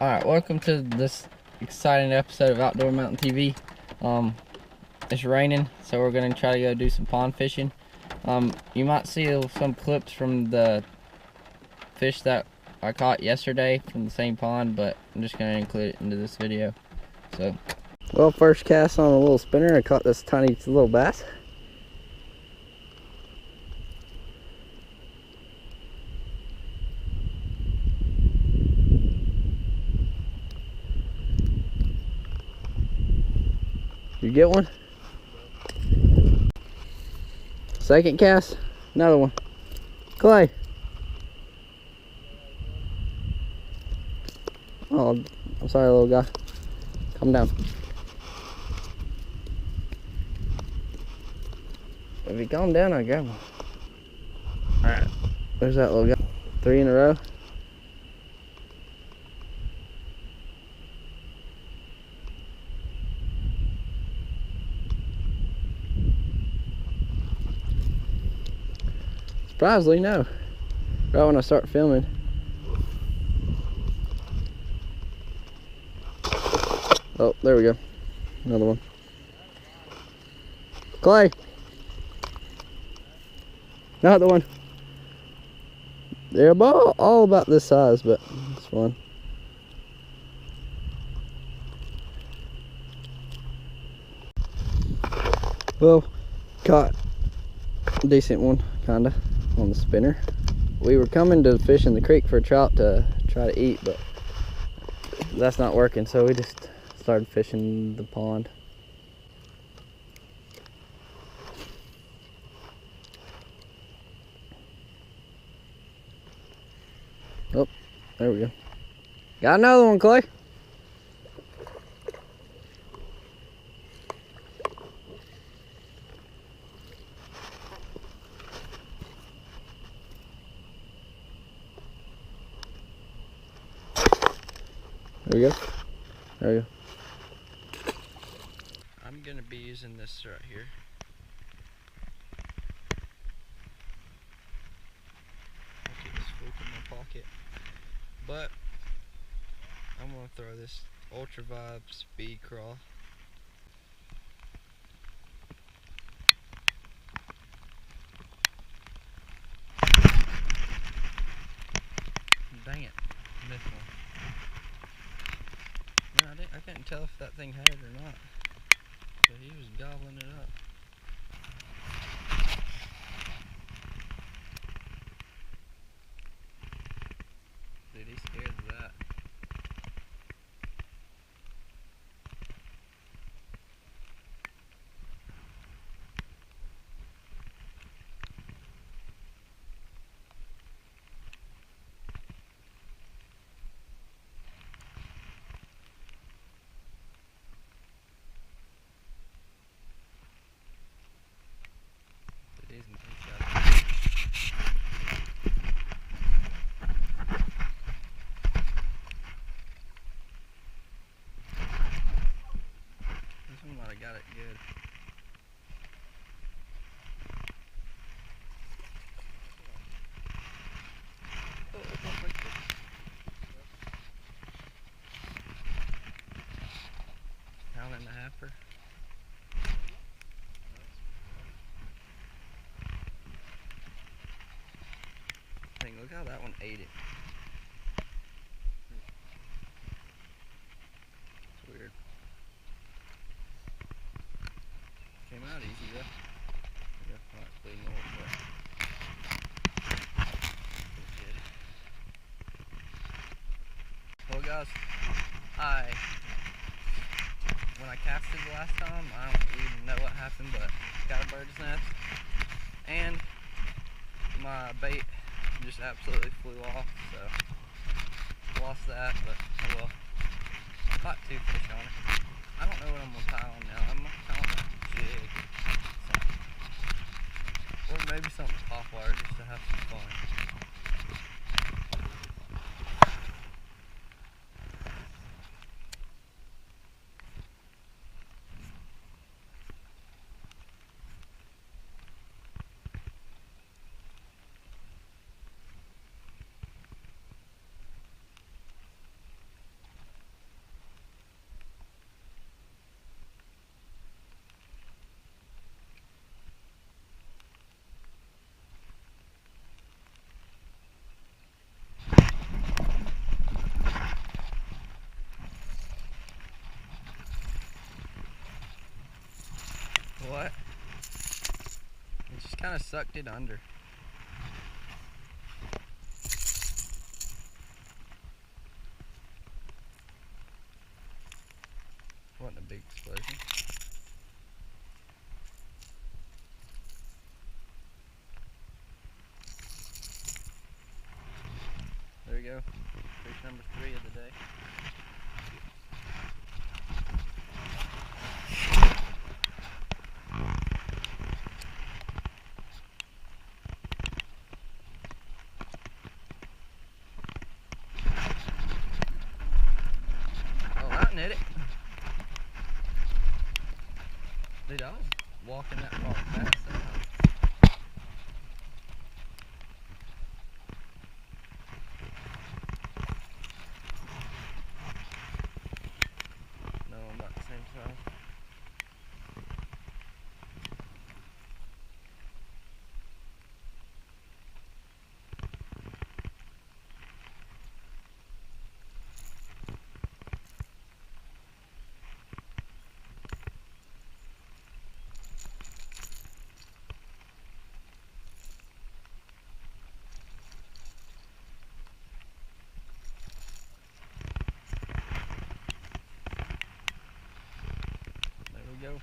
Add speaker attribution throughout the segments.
Speaker 1: Alright, welcome to this exciting episode of Outdoor Mountain TV. It's raining, so we're going to try to go do some pond fishing. You might see some clips from the fish that I caught yesterday from the same pond, but I'm just going to include it into this video. Well, first cast on a little spinner, I caught this tiny little bass. You get one? Second cast, another one. Clay. Oh, I'm sorry, little guy. Come down. If you calm down, I'll grab one. Alright, there's that little guy. 3 in a row. Surprisingly, no. Right when I start filming. Oh, there we go. Another one. Clay. Another one. They're all about this size, but it's fun. Well, caught a decent one, kinda, on the spinner. We were coming to fish in the creek for a trout to try to eat, but that's not working, so we just started fishing the pond. Oh, there we go. Got another one, Clay. There we go. There we go. I'm gonna be using this right here. I'll keep this fluke in my pocket. But I'm gonna throw this Ultra Vibe Speed Crawl. Dang it, missed one. No, I couldn't tell if that thing had it or not, but he was gobbling it up. Dude, he's scared of that. He's got it. This one might have got it good. Pound and a halfer. Dang, look how that one ate it. It's weird. Came out easy though. Yeah, alright, bleeding a little bit. Well guys, when I casted the last time, I don't even know what happened, but got a bird's nest, and my bait just absolutely flew off, so lost that, but oh well. Caught 2 fish on it. I don't know what I'm gonna tie on now. I'm gonna tie on a jig, or maybe something pop wire just to have some fun. What? It just kind of sucked it under. Wasn't a big explosion. There you go. Fish number 3 of the day. Oh, that hit it. Dude, I was walking that far fast that time. No, I'm about the same size. Go.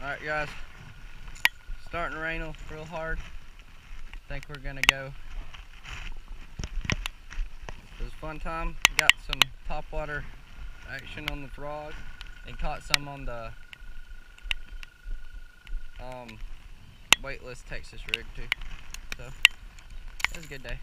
Speaker 1: Alright guys, starting to rain real hard. Think we're gonna go. It was a fun time. Got some topwater action on the frog and caught some on the weightless Texas rig too. So it was a good day.